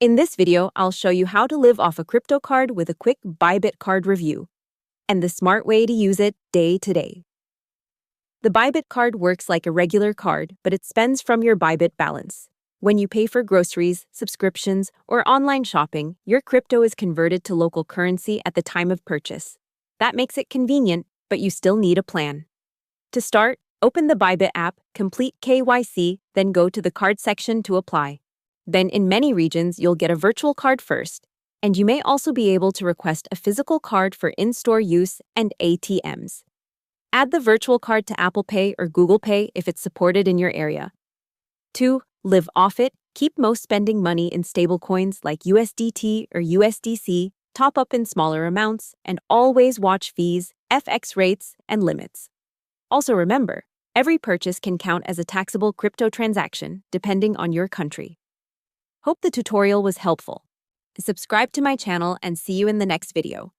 In this video, I'll show you how to live off a crypto card with a quick Bybit Card review, and the smart way to use it day to day. The Bybit Card works like a regular card, but it spends from your Bybit balance. When you pay for groceries, subscriptions, or online shopping, your crypto is converted to local currency at the time of purchase. That makes it convenient, but you still need a plan. To start, open the Bybit app, complete KYC, then go to the card section to apply. Then in many regions, you'll get a virtual card first, and you may also be able to request a physical card for in-store use and ATMs. Add the virtual card to Apple Pay or Google Pay if it's supported in your area. 2. Live off it. Keep most spending money in stablecoins like USDT or USDC, top up in smaller amounts, and always watch fees, FX rates, and limits. Also remember, every purchase can count as a taxable crypto transaction, depending on your country. Hope the tutorial was helpful. Subscribe to my channel and see you in the next video.